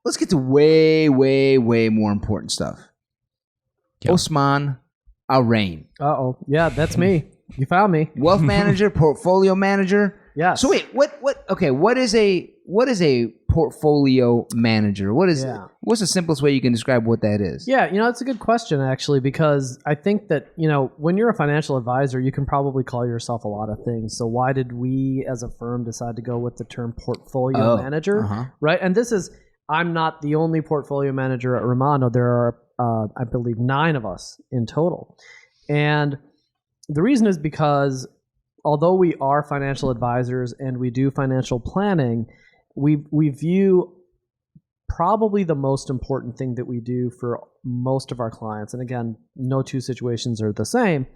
let's get to way, way, way more important stuff. Yeah. Osman Arain. Uh-oh. Yeah, that's me. You found me. Wealth manager, portfolio manager. Yeah. So wait, what is a portfolio manager? What's the simplest way you can describe what that is? Yeah, it's a good question actually, because I think that, when you're a financial advisor, you can probably call yourself a lot of things. So why did we as a firm decide to go with the term portfolio manager? Right? And I'm not the only portfolio manager at Romano. There are, I believe, 9 of us in total. And the reason is because although we are financial advisors and we do financial planning, we view probably the most important thing that we do for most of our clients, and again, no two situations are the same,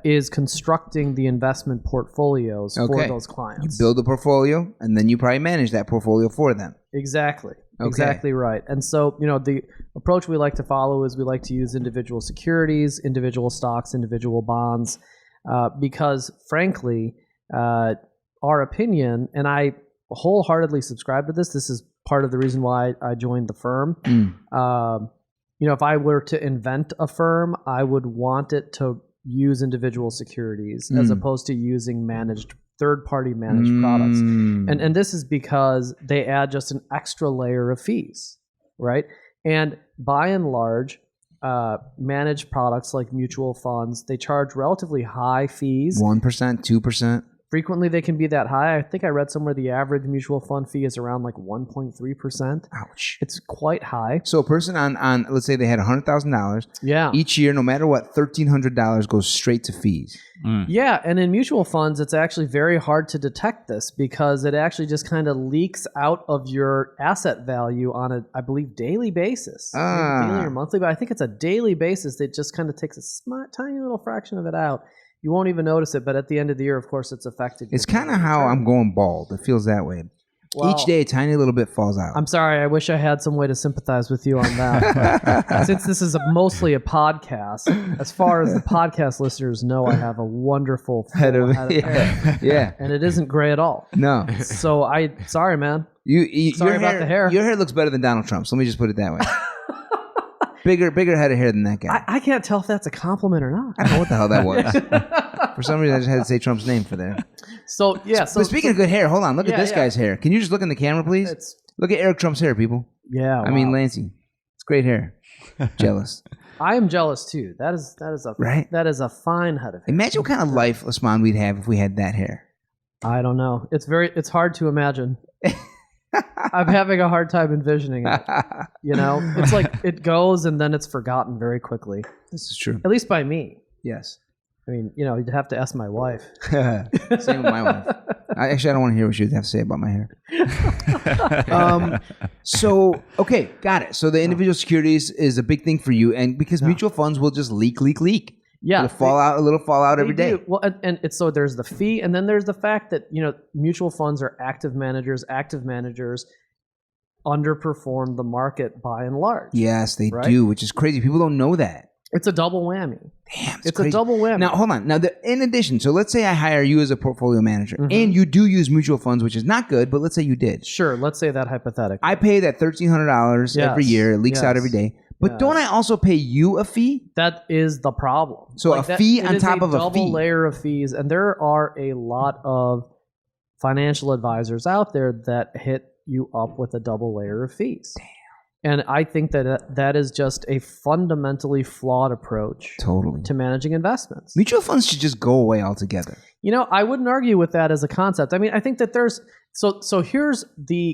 is constructing the investment portfolios for those clients. You build a portfolio, and then you probably manage that portfolio for them. Exactly. Okay. Exactly right. And so, the approach we like to follow is we like to use individual securities, individual stocks, individual bonds, because frankly, our opinion, and I wholeheartedly subscribe to this is part of the reason why I joined the firm. If I were to invent a firm, I would want it to use individual securities as opposed to using third-party managed products. And this is because they add just an extra layer of fees, right? And by and large, managed products like mutual funds, they charge relatively high fees. 1%, 2%. Frequently, they can be that high. I think I read somewhere the average mutual fund fee is around like 1.3%. Ouch. It's quite high. So a person on let's say they had $100,000. Yeah. Each year, no matter what, $1,300 goes straight to fees. Yeah, and in mutual funds, it's actually very hard to detect this because it actually just kind of leaks out of your asset value on a, I believe, daily basis. Daily or monthly, but I think it's a daily basis that just kind of takes a tiny little fraction of it out. You won't even notice it, but at the end of the year, of course, it's affected. It's kind of how I'm going bald. It feels that way. Well, each day, a tiny little bit falls out. I'm sorry. I wish I had some way to sympathize with you on that. But since this is mostly a podcast, as far as the podcast listeners know, I have a wonderful head of hair. Yeah. And it isn't gray at all. No. So sorry, man. Sorry about the hair. Your hair looks better than Donald Trump's. Let me just put it that way. Bigger head of hair than that guy. I can't tell if that's a compliment or not. I don't know what the hell that was. For some reason, I just had to say Trump's name for there. So speaking of good hair, hold on. Look at this guy's hair. Can you just look in the camera, please? Look at Eric Trump's hair, people. Yeah. I mean, Lancey. It's great hair. Jealous. I am jealous too. That is a fine head of hair. Imagine what kind of life, Osman, we'd have if we had that hair. I don't know. It's hard to imagine. I'm having a hard time envisioning it. It's like it goes and then it's forgotten very quickly. This is true. At least by me. Yes. I mean, you'd have to ask my wife. Same with my wife. I don't want to hear what you have to say about my hair. Okay, got it. So the individual securities is a big thing for you, and because mutual funds will just leak. Yeah, a little fallout every day. Well, and it's so there's the fee, and then there's the fact that mutual funds are active managers. Active managers underperform the market by and large. Yes, they do, which is crazy. People don't know that. It's a double whammy. Damn, it's crazy. A double whammy. Now, hold on. Now, in addition, so let's say I hire you as a portfolio manager, and you do use mutual funds, which is not good, but let's say you did. Sure, let's say that hypothetically. I pay that $1,300 every year. It leaks out every day. But don't I also pay you a fee? That is the problem. So a fee on top of a fee. Double layer of fees, and there are a lot of financial advisors out there that hit you up with a double layer of fees. Damn. And I think that is just a fundamentally flawed approach to managing investments. Mutual funds should just go away altogether. I wouldn't argue with that as a concept. I mean, I think that there's so here's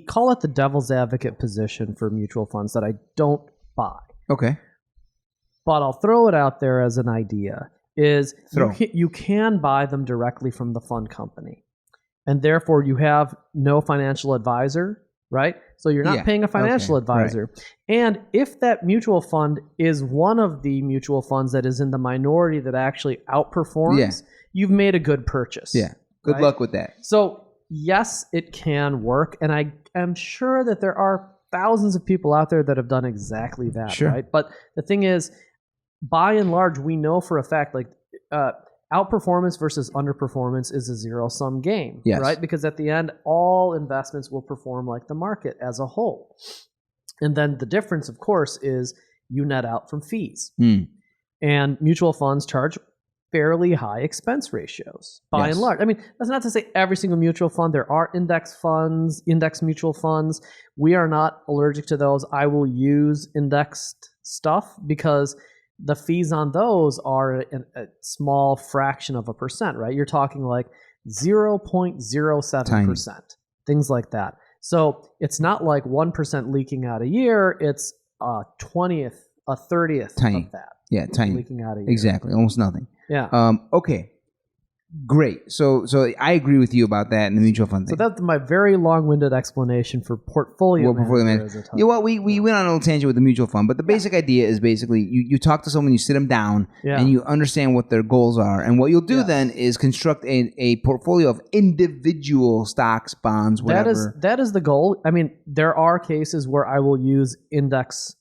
call it the devil's advocate position for mutual funds that I don't buy. Okay. But I'll throw it out there as an idea, is you can buy them directly from the fund company. And therefore, you have no financial advisor, right? So you're not paying a financial advisor. Right. And if that mutual fund is one of the mutual funds that is in the minority that actually outperforms, you've made a good purchase. Yeah. Good luck with that. So yes, it can work. And I am sure that there are thousands of people out there that have done exactly that, right? But the thing is, by and large, we know for a fact, outperformance versus underperformance is a zero-sum game, right? Because at the end, all investments will perform like the market as a whole. And then the difference, of course, is you net out from fees. Mm. And mutual funds charge fairly high expense ratios by and large. I mean, that's not to say every single mutual fund. There are index funds, index mutual funds. We are not allergic to those. I will use indexed stuff because the fees on those are a small fraction of a percent, right? You're talking like 0.07%, things like that. So it's not like 1% leaking out a year. It's a 20th, a 30th tiny. of that. Yeah, tiny. Leaking out a year. Exactly, almost nothing. Yeah. Okay. Great. So I agree with you about that in the mutual fund thing. So that's my very long-winded explanation for portfolio manager. You know what? We went on a little tangent with the mutual fund, but the basic idea is basically you talk to someone, you sit them down, and you understand what their goals are. And what you'll do then is construct a portfolio of individual stocks, bonds, whatever. That is the goal. I mean, there are cases where I will use index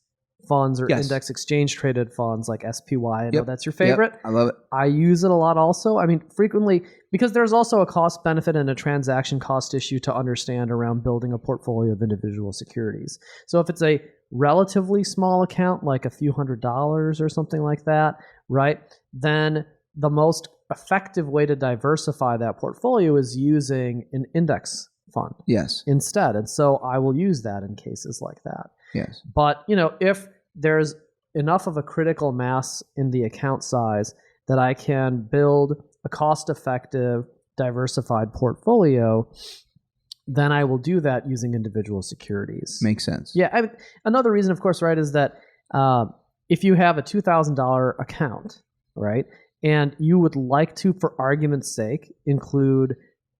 funds or index exchange traded funds like SPY. I know that's your favorite. I love it. I use it a lot also. I mean, frequently, because there's also a cost benefit and a transaction cost issue to understand around building a portfolio of individual securities. So if it's a relatively small account, like a few $100s or something like that, right, then the most effective way to diversify that portfolio is using an index fund instead. And so I will use that in cases like that. Yes. But, if there's enough of a critical mass in the account size that I can build a cost-effective, diversified portfolio, then I will do that using individual securities. Makes sense. Yeah. Another reason, of course, right, is that if you have a $2,000 account, right, and you would like to, for argument's sake, include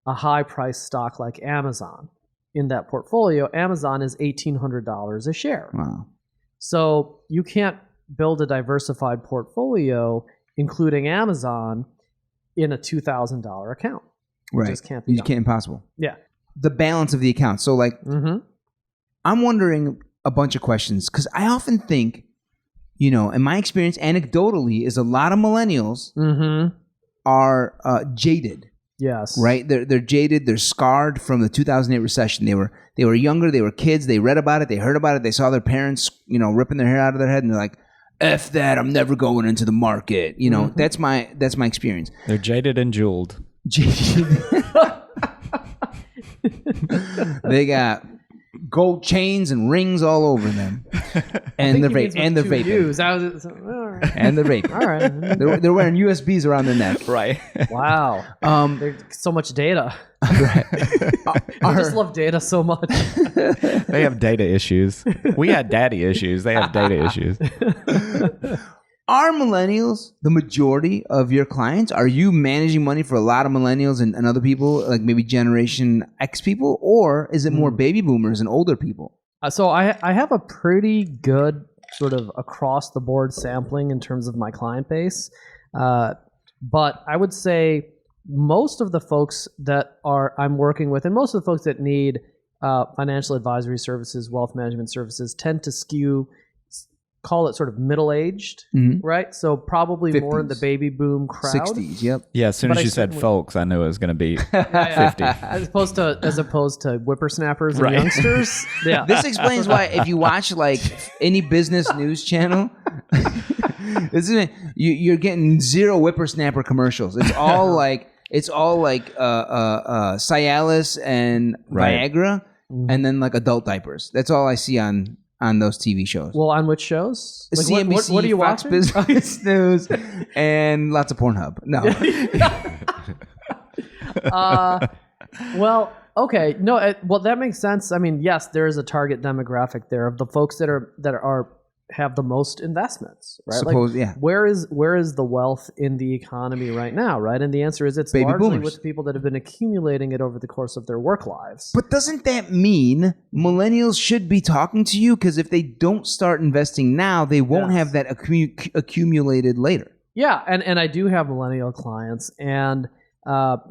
a high-priced stock like Amazon in that portfolio, Amazon is $1,800 a share. Wow. So you can't build a diversified portfolio, including Amazon, in a $2,000 account. Right. It just can't be done. Can't, impossible. Yeah. The balance of the account. So I'm wondering a bunch of questions because I often think, in my experience, anecdotally, is a lot of millennials are jaded. Yes. Right? They're jaded. They're scarred from the 2008 recession. They were younger. They were kids. They read about it. They heard about it. They saw their parents, ripping their hair out of their head, and they're like, "F that! I'm never going into the market." That's my experience. They're jaded and JUUL-ed. They got gold chains and rings all over them, and they're vaping. And they're vaping. And they're vaping. All right. They're wearing USBs around their neck. Right. Wow. There's so much data. Right. I just love data so much. They have data issues. We had daddy issues. They have data issues. Are millennials the majority of your clients? Are you managing money for a lot of millennials and other people, like maybe Generation X people? Or is it more baby boomers and older people? So I have a pretty good sort of across-the-board sampling in terms of my client base. But I would say most of the folks that I'm working with and most of the folks that need financial advisory services, wealth management services, tend to skew, call it sort of middle-aged, right? So probably 50s. More in the baby boom crowd. 60s, yep. Yeah, as soon as you said folks, I knew it was going to be 50. As opposed to whippersnappers and youngsters. Yeah. This explains why if you watch like any business news channel, you're getting zero whippersnapper commercials. It's all like Cialis and Viagra and then like adult diapers. That's all I see on those TV shows. Well, on which shows? Like CNBC, what are you Fox watching? Business News, and lots of Pornhub. No. Well, okay. No, well, that makes sense. I mean, yes, there is a target demographic there of the folks that have the most investments, right? Where is the wealth in the economy right now, right? And the answer is it's baby largely boomers. with people that have been accumulating it over the course of their work lives. But doesn't that mean millennials should be talking to you? Because if they don't start investing now, they won't have that accumulated later. Yeah, and I do have millennial clients, and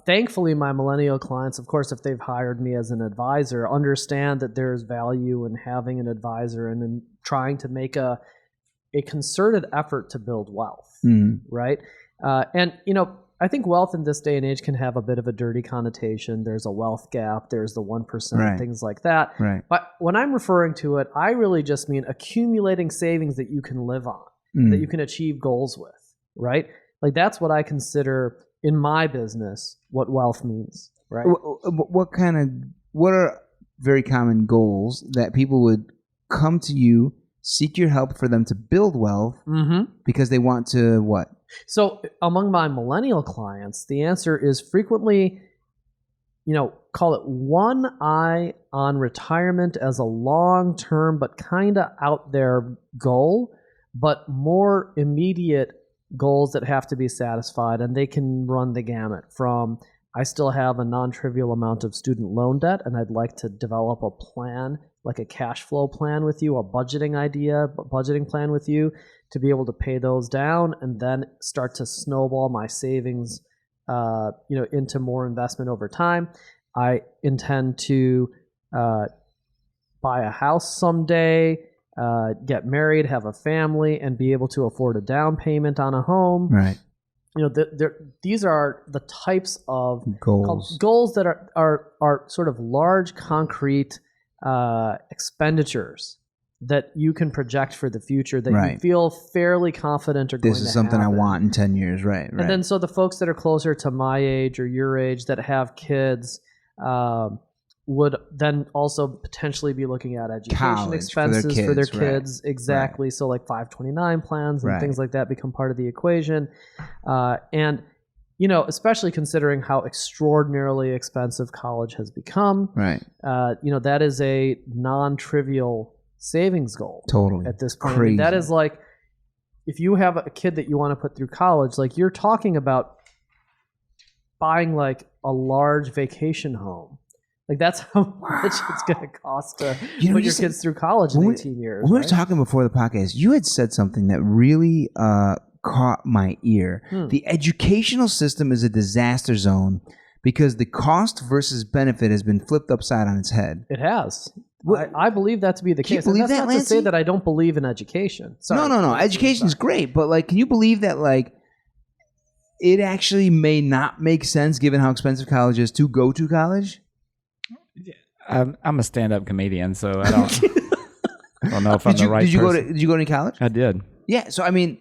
thankfully my millennial clients, of course, if they've hired me as an advisor, understand that there's value in having an advisor and in trying to make a concerted effort to build wealth, right? And I think wealth in this day and age can have a bit of a dirty connotation. There's a wealth gap. There's the 1%, Right. things like that. Right. But when I'm referring to it, I really just mean accumulating savings that you can live on, that you can achieve goals with, right? Like that's what I consider in my business what wealth means, right? What are very common goals that people would come to you, seek your help for them to build wealth because they want to what? So among my millennial clients, the answer is frequently, call it one eye on retirement as a long-term but kind of out there goal, but more immediate goals that have to be satisfied, and they can run the gamut from I still have a non-trivial amount of student loan debt and I'd like to develop a plan, like a cash flow plan with you, a budgeting plan with you to be able to pay those down and then start to snowball my savings into more investment over time. I intend to buy a house someday, get married, have a family, and be able to afford a down payment on a home. Right. These are the types of goals that are sort of large, concrete expenditures that you can project for the future that you feel fairly confident are going to happen. This is something I want in 10 years, right? And then so the folks that are closer to my age or your age that have kids would then also potentially be looking at education expenses for their kids. Exactly. Right. So like 529 plans and things like that become part of the equation. And, especially considering how extraordinarily expensive college has become. Right. That is a non-trivial savings goal. Totally. At this point. Crazy. I mean, that is like, if you have a kid that you want to put through college, like you're talking about buying like a large vacation home. Like that's how much it's going to cost to put your kids through college in 18 years. When we were talking before the podcast, you had said something that really caught my ear. The educational system is a disaster zone because the cost versus benefit has been flipped upside on its head. It has. I believe that to be the case. Can you believe and that's that, not Lancey? To say that I don't believe in education. Sorry. No. Education is great, but like, can you believe that like it actually may not make sense given how expensive college is to go to college? I'm a stand-up comedian, so I don't know if I'm the right person. Did you go to college? I did. Yeah. So I mean,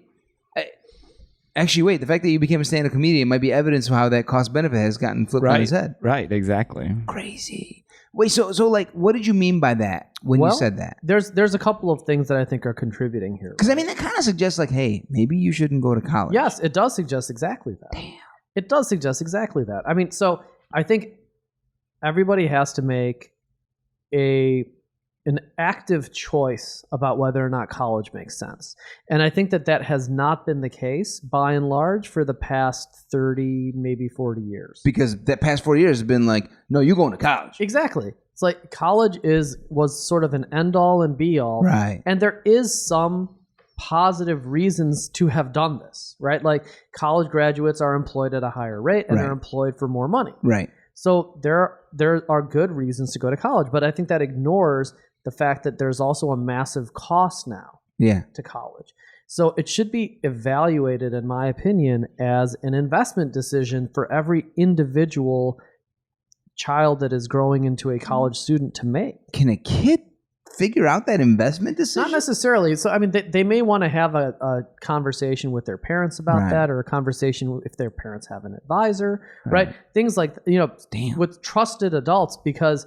actually, wait. The fact that you became a stand-up comedian might be evidence of how that cost benefit has gotten flipped on his head. Right. Exactly. Crazy. Wait. So like, what did you mean by that when you said that? There's a couple of things that I think are contributing here. Because I mean, that kind of suggests like, hey, maybe you shouldn't go to college. Yes, it does suggest exactly that. Damn. It does suggest exactly that. I mean, so I think everybody has to make an active choice about whether or not college makes sense. And I think that has not been the case by and large for the past 30, maybe 40 years. Because that past 4 years has been like, no, you're going to college. Exactly. It's like college was sort of an end all and be all. Right. And there is some positive reasons to have done this, right? Like college graduates are employed at a higher rate and they're employed for more money. Right. So there are good reasons to go to college, but I think that ignores the fact that there's also a massive cost now to college. So it should be evaluated, in my opinion, as an investment decision for every individual child that is growing into a college student to make. Can a kid figure out that investment decision? Not necessarily. So, I mean, they may want to have a conversation with their parents about that, or a conversation if their parents have an advisor, right? Things like, with trusted adults, because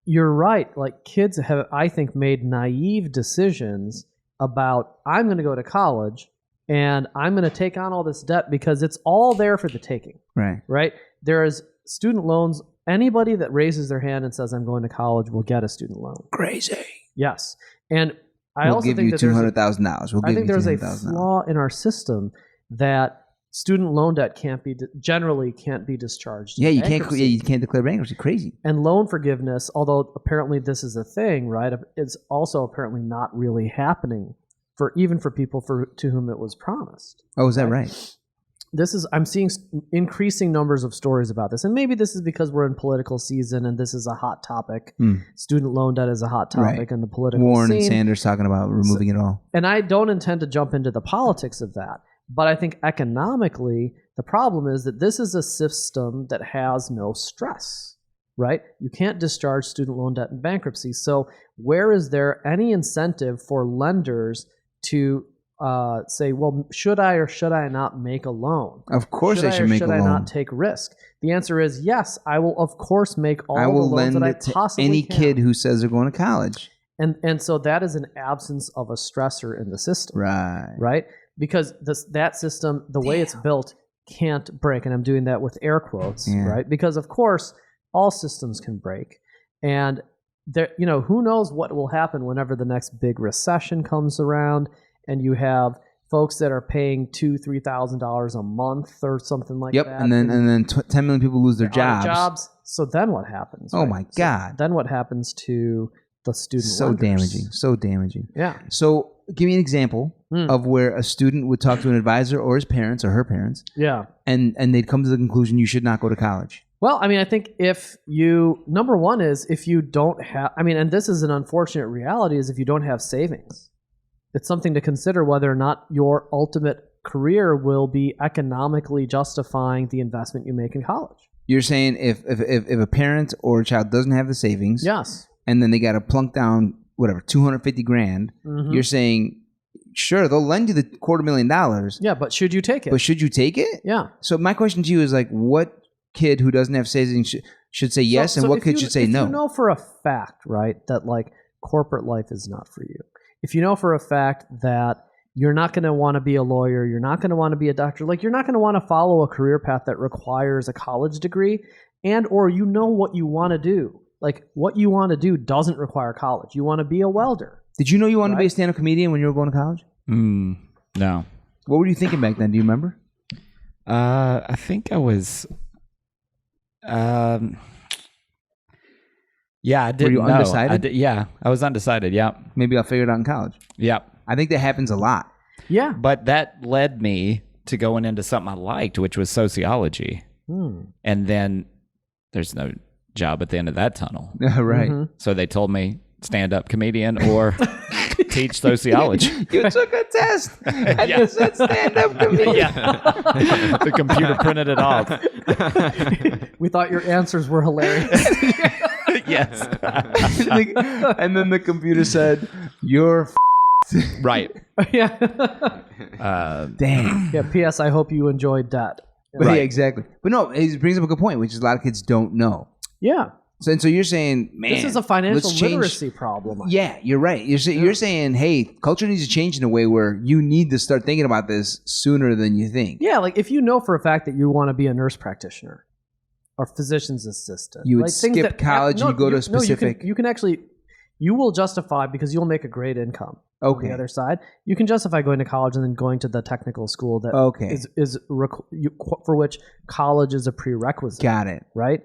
you're right. Like kids have, I think, made naive decisions about, I'm going to go to college and I'm going to take on all this debt because it's all there for the taking. Right? There is student loans. Anybody that raises their hand and says, I'm going to college will get a student loan. Crazy. Yes. And I we'll also give think you that $200,000. I think there's a flaw in our system that student loan debt generally can't be discharged. Yeah, you can't declare bankruptcy. Crazy. And loan forgiveness, although apparently this is a thing, right? It's also apparently not really happening for people to whom it was promised. Oh, is that right? I'm seeing increasing numbers of stories about this. And maybe this is because we're in political season and this is a hot topic. Student loan debt is a hot topic in the political Warren scene. and Sanders talking about removing it all. And I don't intend to jump into the politics of that. But I think economically, The problem is that this is a system that has no stress, right? You can't discharge student loan debt in bankruptcy. So where is there any incentive for lenders to say, well, should I or should I not make a loan? Of course I should make a loan. Should I not take risk? The answer is yes, I will of course make all I will the loans lend that I it to possibly any can. kid who says they're going to college. And so that is an absence of a stressor in the system. Right? Because that system, the way it's built, can't break. And I'm doing that with air quotes, right? Because of course, all systems can break. And there, who knows what will happen whenever the next big recession comes around and you have folks that are paying $2,000-$3,000 a month or something like that. Yep, and then 10 million people lose their jobs. So then what happens? Oh right? my God! So then what happens to the student? So lenders? so damaging. Yeah. So give me an example of where a student would talk to an advisor or his parents or her parents. Yeah. And they'd come to the conclusion you should not go to college. Well, I mean, I think number one is if you don't have, and this is an unfortunate reality, is if you don't have savings. It's something to consider whether or not your ultimate career will be economically justifying the investment you make in college. You're saying if a parent or a child doesn't have the savings, yes, and then they got to plunk down whatever $250,000, you're saying sure they'll lend you the $250,000. Yeah, but should you take it? But should you take it? Yeah. So my question to you is like, what kid who doesn't have savings should say yes, and what kid should say no? If you know for a fact, right, that like corporate life is not for you. If you know for a fact that you're not going to want to be a lawyer, you're not going to want to be a doctor, like you're not going to want to follow a career path that requires a college degree, and or what you want to do. Like what you want to do doesn't require college. You want to be a welder. Did you know you wanted to be a stand-up comedian when you were going to college? No. What were you thinking back then? Do you remember? I think I was... Yeah, I didn't know. Were you undecided? I was undecided, yeah. Maybe I'll figure it out in college. Yeah. I think that happens a lot. Yeah. But that led me to going into something I liked, which was sociology. And then there's no job at the end of that tunnel. Right. So they told me stand-up comedian or teach sociology. You took a test and you said stand-up comedian. Yeah. The computer printed it off. We thought your answers were hilarious. Yes. And then the computer said, you're right. Yeah. Dang. Yeah. P.S. I hope you enjoyed that. But yeah, exactly. But no, it brings up a good point, which is a lot of kids don't know. Yeah. So you're saying, man, this is a financial literacy problem. Yeah, you're right. You're saying, hey, culture needs to change in a way where you need to start thinking about this sooner than you think. Yeah, like if you know for a fact that you want to be a nurse practitioner or physician's assistant, you would like skip college and you go to a specific. No, you can actually, you will justify because you'll make a great income. Okay. On the other side, you can justify going to college and then going to the technical school that is for which college is a prerequisite. Got it. Right.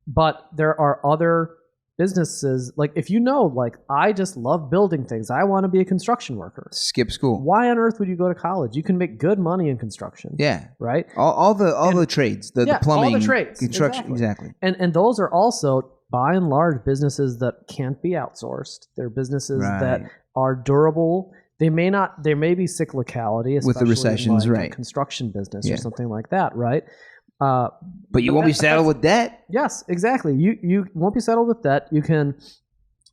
But there are other businesses, like if you know, like I just love building things. I want to be a construction worker. Skip school. Why on earth would you go to college? You can make good money in construction. Yeah. Right? All the trades, the plumbing, all the trades, construction, exactly. And those are also by and large businesses that can't be outsourced. They're businesses that are durable. There may be cyclicality, especially with the recessions, in like right? A construction business or something like that, right? But you won't be saddled with debt. Yes, exactly. You won't be saddled with debt. You can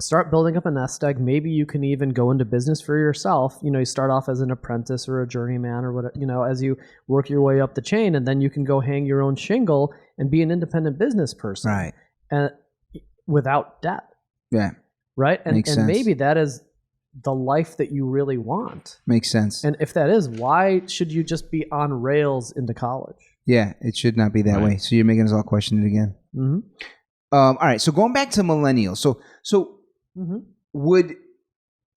start building up a nest egg. Maybe you can even go into business for yourself. You start off as an apprentice or a journeyman or whatever, as you work your way up the chain, and then you can go hang your own shingle and be an independent business person. Right. And without debt. Yeah. Right? And Makes sense. Maybe that is the life that you really want. Makes sense. And if that is, why should you just be on rails into college? Yeah, it should not be that way. So you're making us all question it again. Mm-hmm. All right. So going back to millennials. So would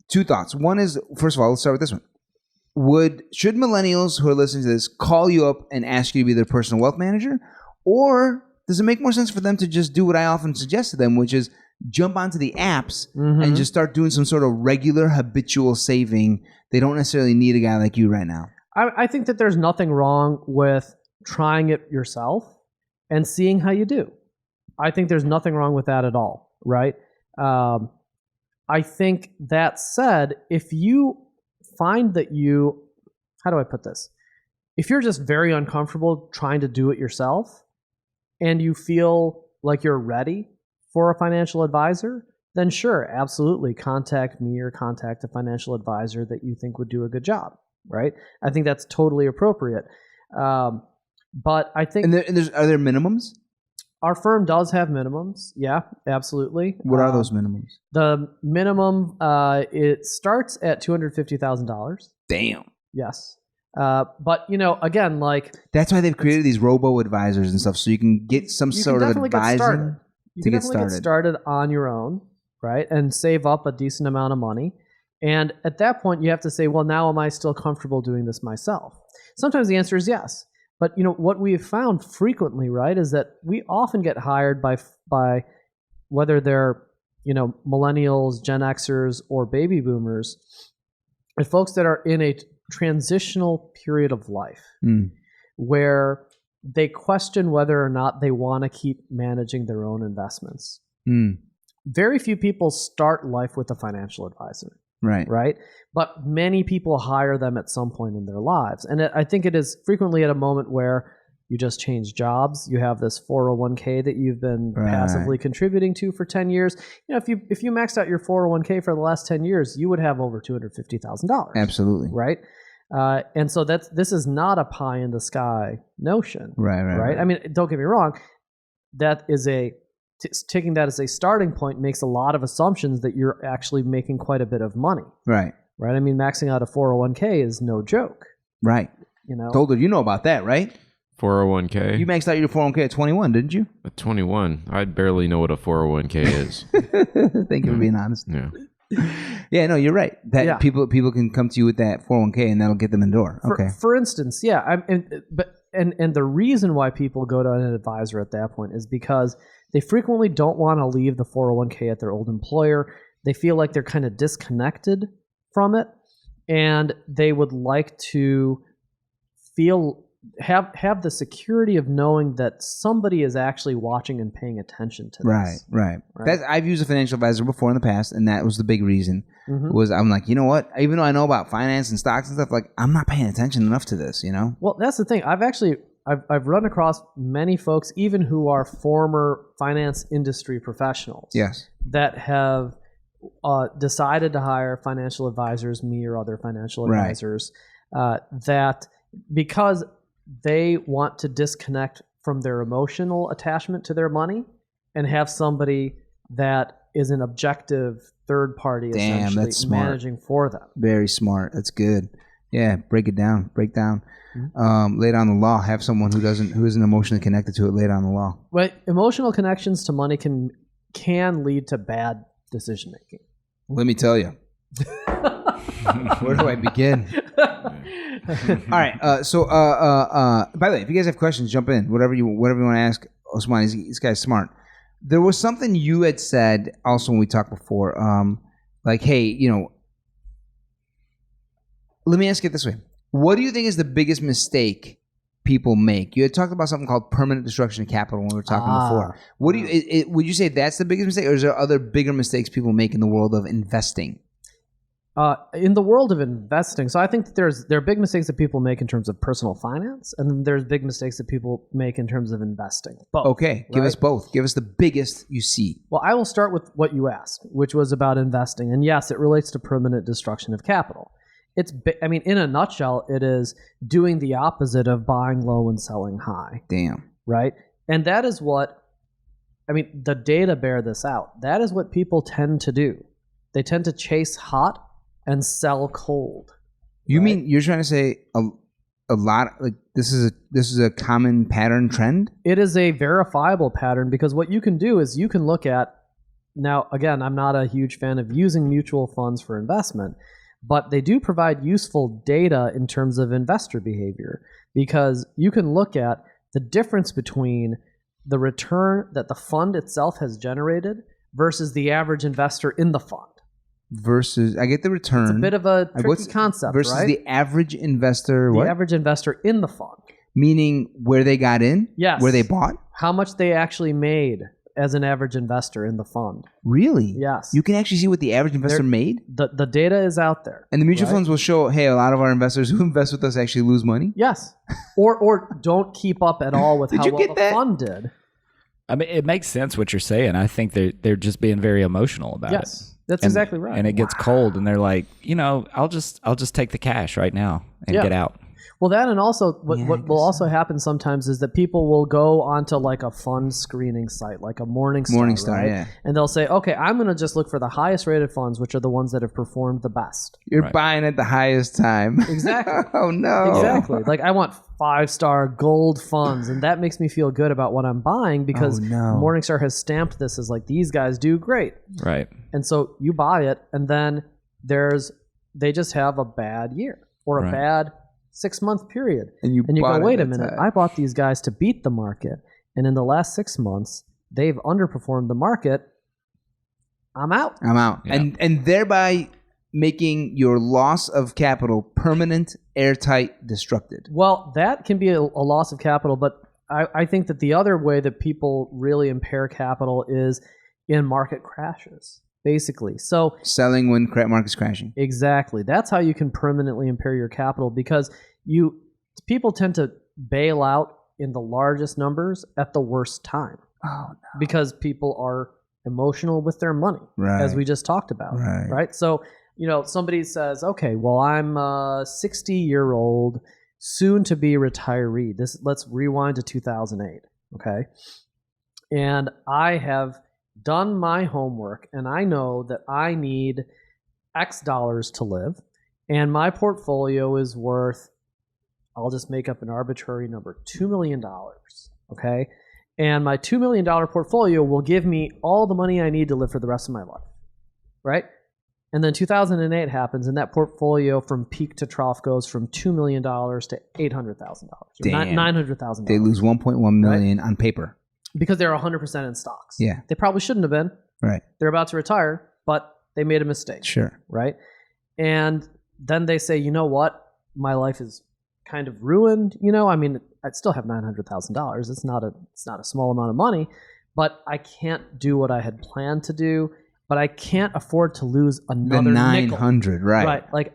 two thoughts. One is, first of all, let's start with this one. Should millennials who are listening to this call you up and ask you to be their personal wealth manager? Or does it make more sense for them to just do what I often suggest to them, which is jump onto the apps and just start doing some sort of regular habitual saving? They don't necessarily need a guy like you right now. I think that there's nothing wrong with trying it yourself and seeing how you do. I think there's nothing wrong with that at all, right? I think that said, if you find that how do I put this? if you're just very uncomfortable trying to do it yourself and you feel like you're ready for a financial advisor, then sure, absolutely contact me or contact a financial advisor that you think would do a good job, right? I think that's totally appropriate. But I think... are there minimums? Our firm does have minimums. Yeah, absolutely. What are those minimums? The minimum, it starts at $250,000. Damn. Yes. But, again, like... That's why they've created these robo-advisors and stuff, so you can get some sort of advisor to get started on your own, right, and save up a decent amount of money. And at that point, you have to say, well, now am I still comfortable doing this myself? Sometimes the answer is yes. But, what we've found frequently, right, is that we often get hired by whether they're, millennials, Gen Xers, or baby boomers, and folks that are in a transitional period of life where they question whether or not they want to keep managing their own investments. Very few people start life with a financial advisor. Right. But many people hire them at some point in their lives. And I think it is frequently at a moment where you just change jobs. You have this 401k that you've been passively contributing to for 10 years. If you maxed out your 401k for the last 10 years, you would have over $250,000. Absolutely. Right. And so this is not a pie in the sky notion. Right. I mean, don't get me wrong. That is taking that as a starting point makes a lot of assumptions that you're actually making quite a bit of money. Right. I mean, maxing out a 401k is no joke. Right. Dolder, you know about that, right? 401k. You maxed out your 401k at 21, didn't you? At 21. I barely know what a 401k is. Thank you for being honest. Yeah. Yeah, no, you're right. That people can come to you with that 401k and that'll get them in the door. Okay. For instance, and the reason why people go to an advisor at that point is because they frequently don't want to leave the 401k at their old employer. They feel like they're kind of disconnected from it, and they would like to have the security of knowing that somebody is actually watching and paying attention to this. Right. I've used a financial advisor before in the past, and that was the big reason. Was I'm like, you know what? Even though I know about finance and stocks and stuff, like I'm not paying attention enough to this. Well, that's the thing. I've run across many folks, even who are former finance industry professionals, that have decided to hire financial advisors, me or other financial advisors, that because they want to disconnect from their emotional attachment to their money and have somebody that is an objective third party essentially managing for them. Very smart. That's good. Yeah, break down. Lay down the law. Have someone who isn't emotionally connected to it lay down the law. Right. Emotional connections to money can lead to bad decision making. Let me tell you. Where do I begin? All right. So, by the way, if you guys have questions, jump in. Whatever you want to ask Osman, this guy's smart. There was something you had said also when we talked before, like, hey, let me ask it this way. What do you think is the biggest mistake people make? You had talked about something called permanent destruction of capital when we were talking before. What do you would you say that's the biggest mistake, or is there other bigger mistakes people make in the world of investing? In the world of investing, so I think that there are big mistakes that people make in terms of personal finance, and then there's big mistakes that people make in terms of investing. Both. Okay, give us both. Give us the biggest you see. Well, I will start with what you asked, which was about investing, and yes, it relates to permanent destruction of capital. In a nutshell, it is doing the opposite of buying low and selling high. Damn. Right? And that is the data bear this out. That is what people tend to do. They tend to chase hot and sell cold. You mean you're trying to say a lot, like this is a common pattern trend? It is a verifiable pattern because what you can do is you can look at, now again, I'm not a huge fan of using mutual funds for investment, but they do provide useful data in terms of investor behavior because you can look at the difference between the return that the fund itself has generated versus the average investor in the fund. Versus, I get the return. It's a bit of a tricky concept, versus right? the average investor, the average investor in the fund. Meaning where they got in? Yes. Where they bought? How much they actually made as an average investor in the fund. Really? Yes. You can actually see what the average investor made? The data is out there. And the mutual funds will show, hey, a lot of our investors who invest with us actually lose money? Yes. Or don't keep up at all with how well the fund did. I mean, it makes sense what you're saying. I think they're just being very emotional about it. Yes. That's exactly right. And it gets cold, and they're like, I'll just take the cash right now and get out. Well, that, and also what will also happen sometimes is that people will go onto like a fund screening site, like a Morningstar, right? Yeah. And they'll say, okay, I'm going to just look for the highest rated funds, which are the ones that have performed the best. You're buying at the highest time. Exactly. Oh, no. Exactly. Like, I want 5-star gold funds, and that makes me feel good about what I'm buying because Morningstar has stamped this as like, these guys do great. Right. And so you buy it, and then they just have a bad year or a bad 6-month period. And you go, wait a minute, I bought these guys to beat the market. And in the last 6 months, they've underperformed the market. I'm out. Yeah. And thereby making your loss of capital permanent, airtight, destructed. Well, that can be a loss of capital, but I think that the other way that people really impair capital is in market crashes. Basically. So selling when market's crashing. Exactly. That's how you can permanently impair your capital because people tend to bail out in the largest numbers at the worst time. Oh, no. Because people are emotional with their money, as we just talked about. Right. So, somebody says, okay, well, I'm a 60-year-old, soon to be retiree. Let's rewind to 2008. Okay. And I have done my homework, and I know that I need X dollars to live, and my portfolio is worth, I'll just make up an arbitrary number, $2 million, okay? And my $2 million portfolio will give me all the money I need to live for the rest of my life, right? And then 2008 happens, and that portfolio from peak to trough goes from $2 million to $800,000, $900,000. They lose $1.1 million on paper. Because they're 100% in stocks. Yeah. They probably shouldn't have been. Right. They're about to retire, but they made a mistake. Sure. Right? And then they say, you know what? My life is kind of ruined. I mean, I'd still have $900,000. It's not a small amount of money, but I can't do what I had planned to do, but I can't afford to lose another nickel. 900, right. Right. Like,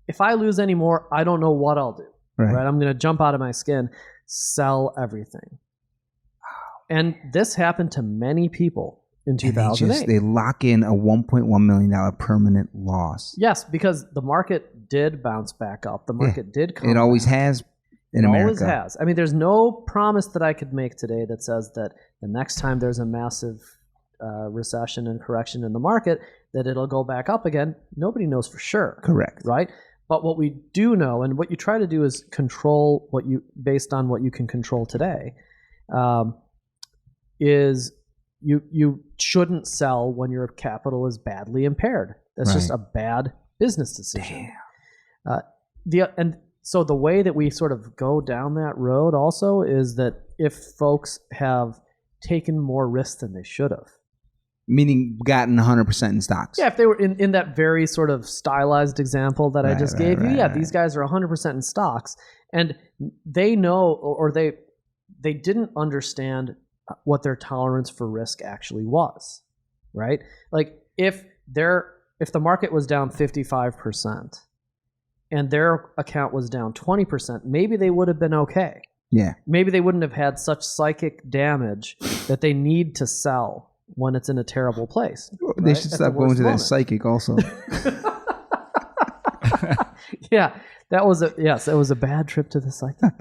if I lose any more, I don't know what I'll do. Right? I'm going to jump out of my skin, sell everything. And this happened to many people in 2008. They lock in a $1.1 million permanent loss. Yes, because the market did bounce back up. The market did come It always has in America. It always has. I mean, there's no promise that I could make today that says that the next time there's a massive recession and correction in the market, that it'll go back up again. Nobody knows for sure. Correct. Right? But what we do know, and what you try to do is control based on what you can control today, is you shouldn't sell when your capital is badly impaired. That's just a bad business decision. So the way that we sort of go down that road also is that if folks have taken more risk than they should have. Meaning gotten 100% in stocks. Yeah, if they were in that very sort of stylized example that I just gave you, these guys are 100% in stocks. And they know, or they didn't understand what their tolerance for risk actually was, right? Like if the market was down 55% and their account was down 20%, maybe they would have been okay. Yeah. Maybe they wouldn't have had such psychic damage that they need to sell when it's in a terrible place. They should stop going to that psychic also. Yeah, it was a bad trip to the psychic.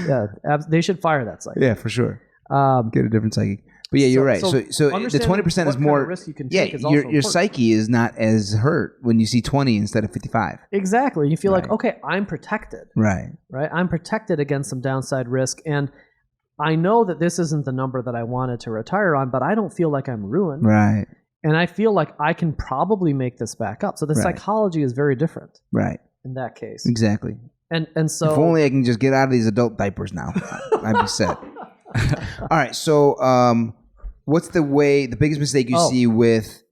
Yeah, they should fire that psychic. Yeah, for sure. Get a different psychic. But yeah, you're right. So the 20% is more. Risk you can take is also your important. psyche is not as hurt when you see 20 instead of 55. Exactly. You feel like, okay, I'm protected. Right. I'm protected against some downside risk, and I know that this isn't the number that I wanted to retire on, but I don't feel like I'm ruined. Right. And I feel like I can probably make this back up. So the psychology is very different. Right. In that case. Exactly. And so if only I can just get out of these adult diapers now, I'd be set. All right. So, what's the biggest mistake you see with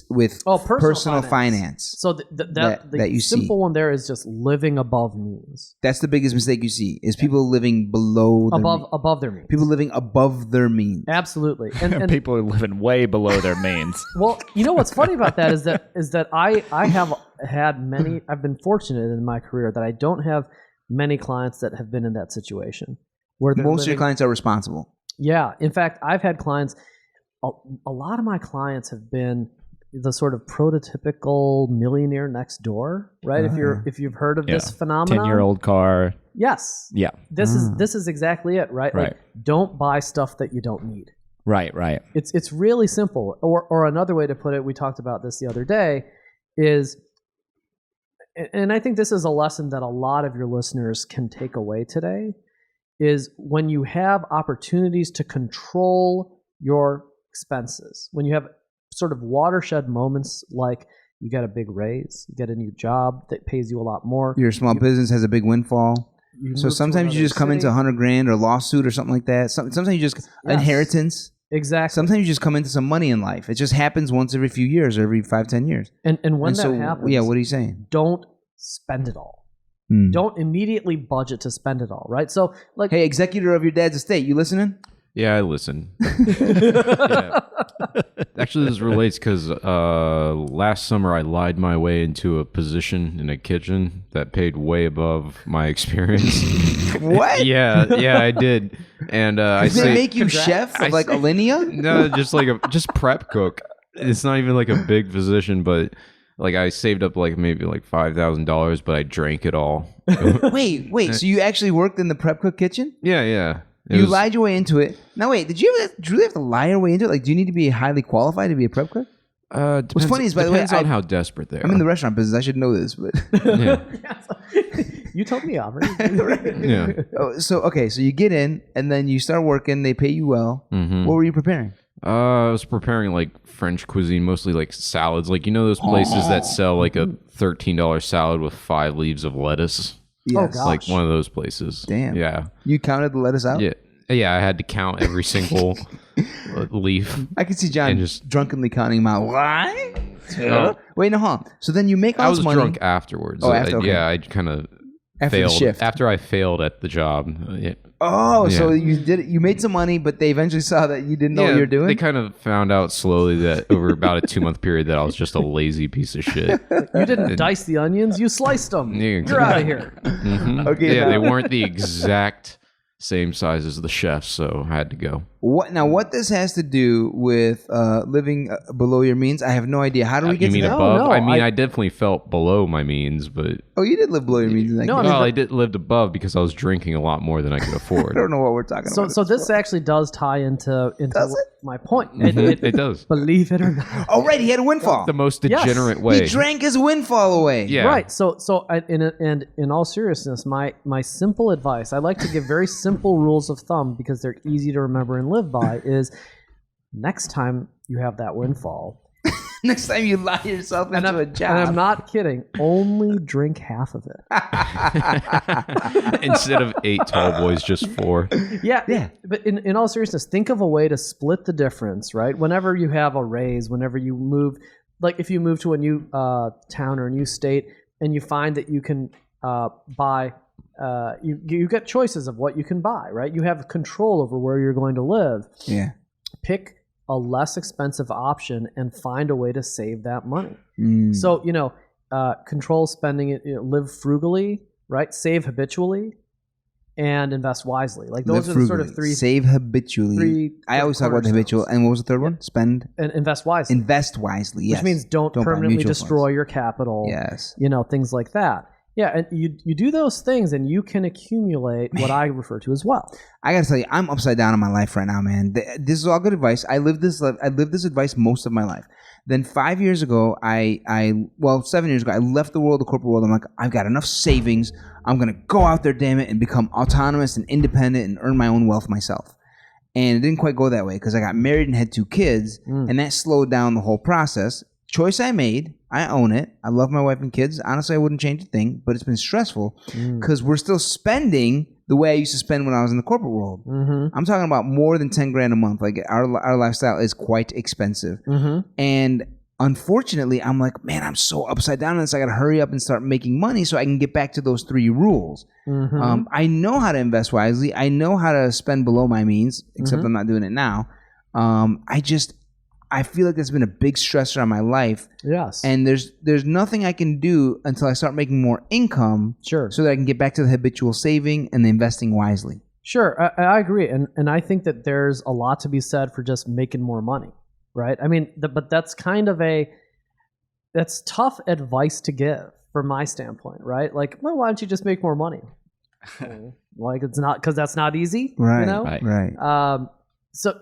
with personal finance. So the you simple see. one there is just living above means. That's the biggest mistake you see is people living below above their means. People living above their means. Absolutely, and People are living way below their means. well, you know what's funny about that is that I have had many. I've been fortunate in my career that I don't have many clients that have been in that situation where Most of your clients are responsible. Yeah, in fact, I've had clients. A lot of my clients have been the sort of prototypical millionaire next door, right? If you've heard of this phenomenon, 10-year-old car. yes, Yeah, this is exactly it, right? Right. Like, don't buy stuff that you don't need. right. It's really simple. Or another way to put it, we talked about this the other day, is, and I think this is a lesson that a lot of your listeners can take away today, is when you have opportunities to control your expenses, when you have sort of watershed moments like you get a big raise, you get a new job that pays you a lot more. Your small business has a big windfall. So sometimes you just come into $100,000 or lawsuit or something like that. Sometimes you just inheritance. Exactly. Sometimes you just come into some money in life. It just happens once every few years or every 5-10 years. And when that happens, what are you saying? Don't spend it all. Don't immediately budget to spend it all, right? So, like, hey, executor of your dad's estate, you listening? Yeah, I listen. Yeah. Actually, this relates because last summer I lied my way into a position in a kitchen that paid way above my experience. What? Yeah, I did. And Did they make you chef of like Alinea? No, just prep cook. It's not even like a big position, but like I saved up like maybe like $5,000, but I drank it all. Wait. So you actually worked in the prep cook kitchen? Yeah. You lied your way into it. Now wait, did you really have to lie your way into it? Like, do you need to be highly qualified to be a prep cook? What's funny is, by the way, depends on how desperate they are. I'm in the restaurant business. I should know this, but Yeah. you told me, Aubrey. Yeah. So you get in and then you start working. They pay you well. Mm-hmm. What were you preparing? I was preparing like French cuisine, mostly like salads. Like, you know those places that sell like a $13 salad with 5 leaves of lettuce? Yes. Oh, gosh. Like one of those places. Damn. Yeah. You counted the lettuce out? Yeah, I had to count every single leaf. I can see John And just- drunkenly counting them out. What? Wait, no, hold on. So then you make all I this was money. drunk afterwards. Oh, after, okay. Yeah, I kind of After the failed. shift. After I failed at the job. So you did it. You made some money, but they eventually saw that you didn't know what you were doing? They kind of found out slowly that over about a 2-month period that I was just a lazy piece of shit. You didn't dice the onions, you sliced them. Yeah, You're out of here. Mhm. Okay, Yeah, now- they weren't the exact same size as the chef, so I had to go. What this has to do with living below your means? I have no idea. How do we get You to mean that? above? No, I mean, I definitely felt below my means, but Oh, you did live below your means. No, I mean, I did lived above because I was drinking a lot more than I could I afford. don't know what we're talking about. So this actually does tie into Does it? my point. It does. Believe it or not. Oh, right. He had a windfall. The most Yes. degenerate way. He drank his windfall away. Yeah. Right. So in all seriousness, my simple advice, I like to give very simple rules of thumb because they're easy to remember and live by, is next time you have that windfall, Next time you lie yourself into a job. and I'm not kidding, only drink half of it. Instead of 8 tall boys, just 4. Yeah. But in all seriousness, think of a way to split the difference, right? Whenever you have a raise, whenever you move, like if you move to a new town or a new state and you find that you can buy, you get choices of what you can buy, right? You have control over where you're going to live. Yeah. Pick a less expensive option and find a way to save that money. So, control spending, live frugally, right? Save habitually and invest wisely. Like those Live are the sort of frugally. three. Save habitually. I always talk about the habitual. And what was the third one? Spend. And invest wisely. Invest wisely. Yes. Which means don't buy permanently mutual destroy funds. your capital. Yes. Things like that. Yeah, and you do those things and you can accumulate what I refer to as wealth. I gotta tell you, I'm upside down in my life right now, man. This is all good advice. I lived this advice most of my life. Then 5 years ago, 7 years ago, I left the world, the corporate world. I'm like, I've got enough savings. I'm gonna go out there, damn it, and become autonomous and independent and earn my own wealth myself. And it didn't quite go that way because I got married and had 2 kids, and that slowed down the whole process. Choice I made. I own it. I love my wife and kids. Honestly, I wouldn't change a thing, but it's been stressful because we're still spending the way I used to spend when I was in the corporate world. I'm talking about more than $10,000 a month. Like our lifestyle is quite expensive. And unfortunately, I'm like, man, I'm so upside down on this. I got to hurry up and start making money so I can get back to those 3 rules. I know how to invest wisely. I know how to spend below my means, except I'm not doing it now. I feel like that's been a big stressor on my life. Yes. And there's nothing I can do until I start making more income so that I can get back to the habitual saving and the investing wisely. Sure. I agree. And I think that there's a lot to be said for just making more money, right? I mean, but that's kind of that's tough advice to give from my standpoint, right? Like, well, why don't you just make more money? Like, it's not, because that's not easy, right? You know? Right. So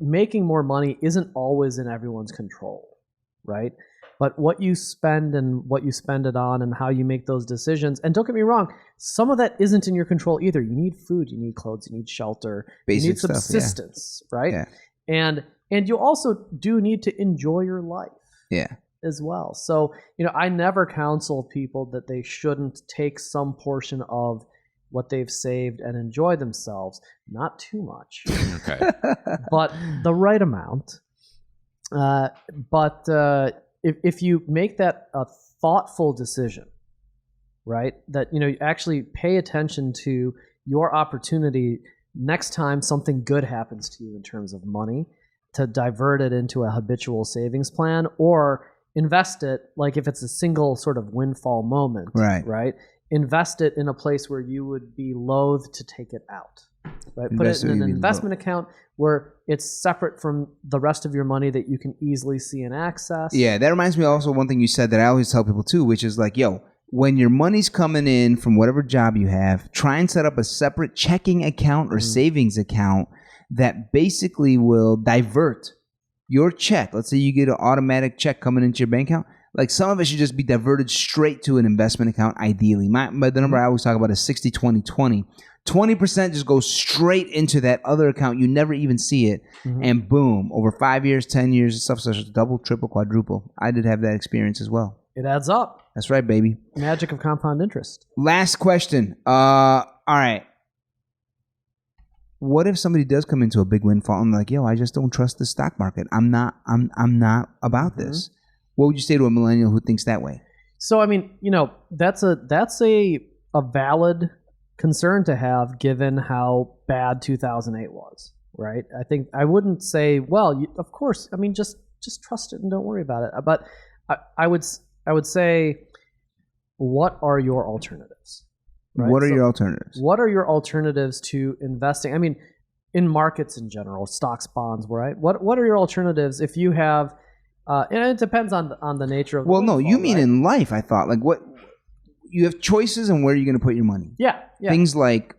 making more money isn't always in everyone's control, right? But what you spend and what you spend it on and how you make those decisions, and don't get me wrong, some of that isn't in your control either. You need food, you need clothes, you need shelter, basic you need stuff, subsistence, right? Yeah. And you also do need to enjoy your life. Yeah. As well. So, I never counsel people that they shouldn't take some portion of what they've saved and enjoy themselves. Not too much. Okay. But the right amount. If you make that a thoughtful decision, right? That, you actually pay attention to your opportunity next time something good happens to you in terms of money, to divert it into a habitual savings plan or invest it, like if it's a single sort of windfall moment, right? Invest it in a place where you would be loath to take it out, right? Put it in an investment account where it's separate from the rest of your money that you can easily see and access. Yeah, that reminds me also one thing you said that I always tell people too, which is like, when your money's coming in from whatever job you have, try and set up a separate checking account or savings account that basically will divert your check. Let's say you get an automatic check coming into your bank account. Like, some of it should just be diverted straight to an investment account, ideally. The number I always talk about is 60-20-20. 20% just goes straight into that other account. You never even see it. And boom, over 5 years, 10 years, stuff starts to double, triple, quadruple. I did have that experience as well. It adds up. That's right, baby. Magic of compound interest. Last question. All right. What if somebody does come into a big windfall and like, I just don't trust the stock market. I'm not about this. What would you say to a millennial who thinks that way? So, I mean, that's a valid concern to have given how bad 2008 was, right? I think I wouldn't say, of course, I mean, just trust it and don't worry about it. But I would say, what are your alternatives? Right? What are your alternatives? What are your alternatives to investing? I mean, in markets in general, stocks, bonds, right? What are your alternatives if you have? And it depends on the nature of. Well, no, you mean in life? I thought what you have choices on where you're going to put your money. Yeah. Things like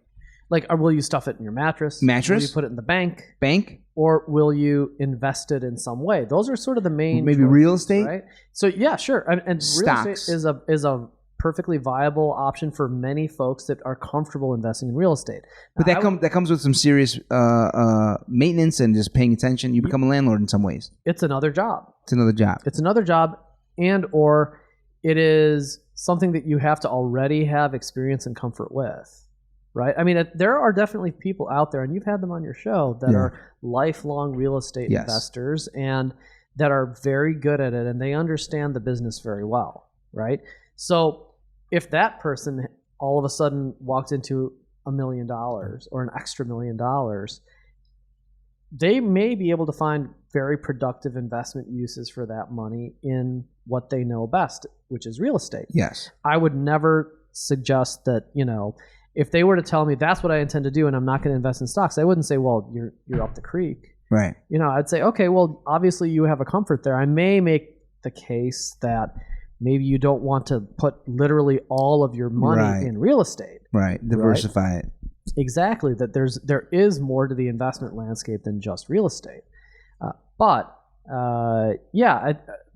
will you stuff it in your mattress? Will you put it in the bank? Or will you invest it in some way? Those are sort of the main. Maybe choices, real estate, right? So yeah, sure. And stocks. Real estate is a perfectly viable option for many folks that are comfortable investing in real estate. But that comes with some serious maintenance and just paying attention. You become a landlord in some ways. It's another job. It's another job, and or it is something that you have to already have experience and comfort with, right? I mean, there are definitely people out there, and you've had them on your show, that are lifelong real estate investors and that are very good at it, and they understand the business very well, right? So if that person all of a sudden walked into $1 million or an extra $1 million, they may be able to find very productive investment uses for that money in what they know best, which is real estate. Yes. I would never suggest that, if they were to tell me that's what I intend to do and I'm not going to invest in stocks, I wouldn't say, well, you're up the creek. Right. I'd say, okay, well, obviously you have a comfort there. I may make the case that maybe you don't want to put literally all of your money in real estate. Right. Diversify it. Exactly. That there is more to the investment landscape than just real estate.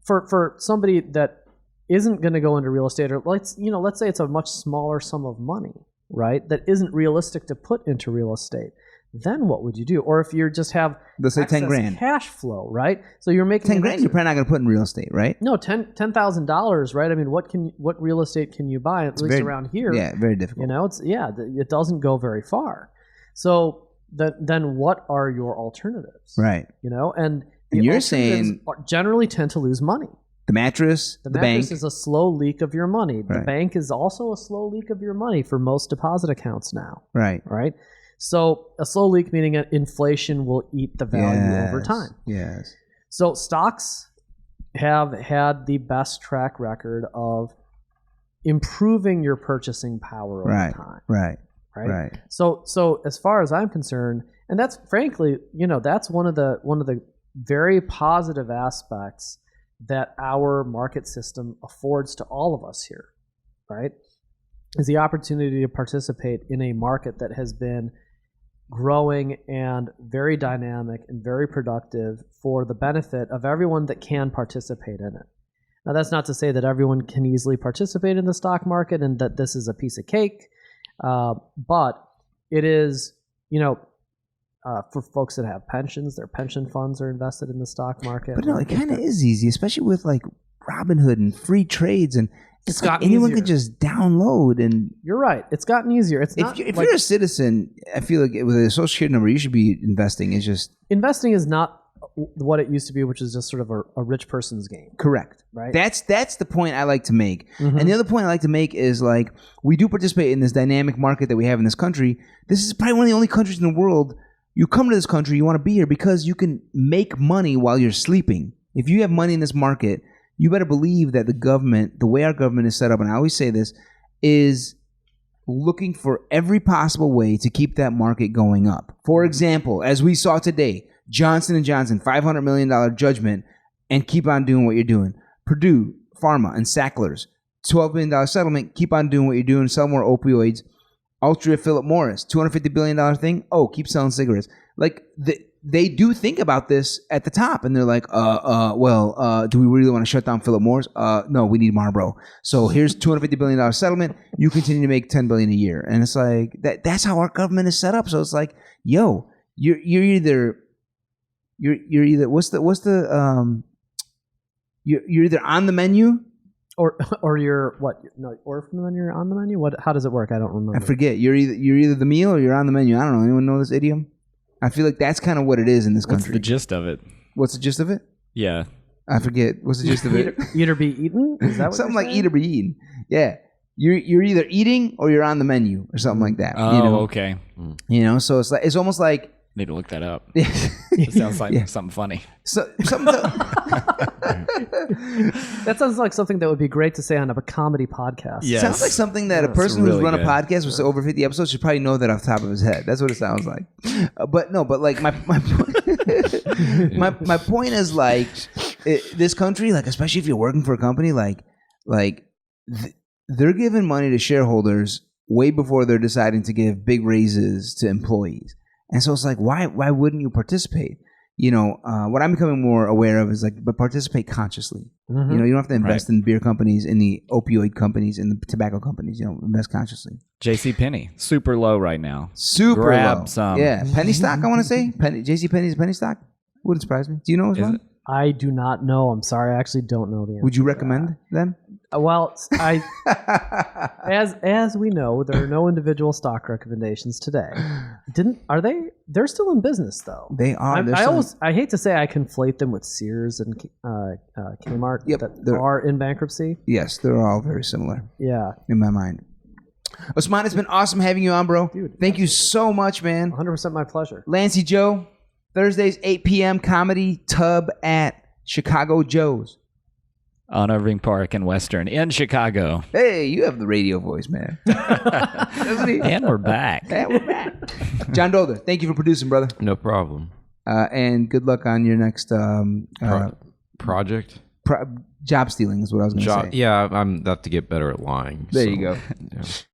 For somebody that isn't going to go into real estate, or let's say it's a much smaller sum of money, right? That isn't realistic to put into real estate. Then what would you do? Or if you just have, let's say $10,000 cash flow, right? So you're making $10,000. You're probably not going to put in real estate, right? No, $10,000, right? I mean, what real estate can you buy? At least around here, very difficult. It doesn't go very far. So then what are your alternatives? Right. And And you're alternatives saying generally tend to lose money. the mattress, the mattress bank. is a slow leak of your money. The Right. bank is also a slow leak of your money for most deposit accounts now. Right. Right? So a slow leak meaning that inflation will eat the value over time. Yes. So stocks have had the best track record of improving your purchasing power over time. Right. So as far as I'm concerned, and that's frankly, that's one of the very positive aspects that our market system affords to all of us here, right? Is the opportunity to participate in a market that has been growing and very dynamic and very productive for the benefit of everyone that can participate in it. Now, that's not to say that everyone can easily participate in the stock market and that this is a piece of cake, but it is, for folks that have pensions, their pension funds are invested in the stock market. But no, it kind of is easy, especially with like Robinhood and free trades, and It's like gotten anyone easier. can just download. And You're right. It's gotten easier. It's not if like, you're a citizen, I feel like with a social security number, you should be investing. It's just investing is not what it used to be, which is just sort of a rich person's game. correct. Right. That's the point I like to make. Mhm. And the other point I like to make is like we do participate in this dynamic market that we have in this country. This is probably one of the only countries in the world. You come to this country, you want to be here because you can make money while you're sleeping. If you have money in this market, you better believe that the government, the way our government is set up, and I always say this, is looking for every possible way to keep that market going up. For example, as we saw today, Johnson & Johnson, $500 million judgment, and keep on doing what you're doing. Purdue, Pharma, and Sacklers, $12 billion settlement, keep on doing what you're doing, sell more opioids. Altria, Philip Morris, $250 billion thing. Oh, keep selling cigarettes. Like they do think about this at the top, and they're like, do we really want to shut down Philip Morris? No, we need Marlboro. So here's $250 billion settlement. You continue to make $10 billion a year, and it's like that's how our government is set up. So it's like, yo, you're either you're either you're either on the menu. Or you're what? No, or from the menu, you're on the menu. What? How does it work? I don't remember. I forget. You're either the meal or you're on the menu. I don't know. Anyone know this idiom? I feel like that's kind of what it is in this What's country. the gist of it? What's the gist of it? Yeah. I forget. What's the gist of it? Eat or be eaten? Is that what Something you're like saying? eat or be eaten. Yeah. You're either eating or you're on the menu or something like that. Oh, okay. So it's almost like Need to look that up. It sounds like something funny. so something. That sounds like something that would be great to say on a comedy podcast. Yeah. Sounds like something that a person really who's run a good. podcast with over 50 episodes should probably know that off the top of his head. That's what it sounds like. But like my my point is like this country, like especially if you're working for a company, they're giving money to shareholders way before they're deciding to give big raises to employees. And so it's like, why wouldn't you participate? What I'm becoming more aware of is but participate consciously. Mm-hmm. You don't have to invest in beer companies, in the opioid companies, in the tobacco companies. Invest consciously. JCPenney, super low right now. Super Grab low. some. Yeah, penny stock. I want to say JCPenney's penny stock. Wouldn't surprise me. Do you know what's Is wrong? it? I do not know. I'm sorry. I actually don't know the answer. Would you to recommend them? that. Well, as we know, there are no individual stock recommendations today. They're still in business though. They are. I hate to say I conflate them with Sears and Kmart Yep, that they're- are in bankruptcy. Yes, they're all very similar Yeah, in my mind. Osman, it's been awesome having you on, bro. Dude, Thank you so much, man. 100% my pleasure. Lancey Joe, Thursdays 8 p.m. comedy tub at Chicago Joe's. On Irving Park and Western in Chicago. Hey, you have the radio voice, man. Doesn't he? And we're back. And we're back. John Dolder, thank you for producing, brother. No problem. And good luck on your next Project? job stealing is what I was going to say. Yeah, I'm about to get better at lying. There so, you go. yeah.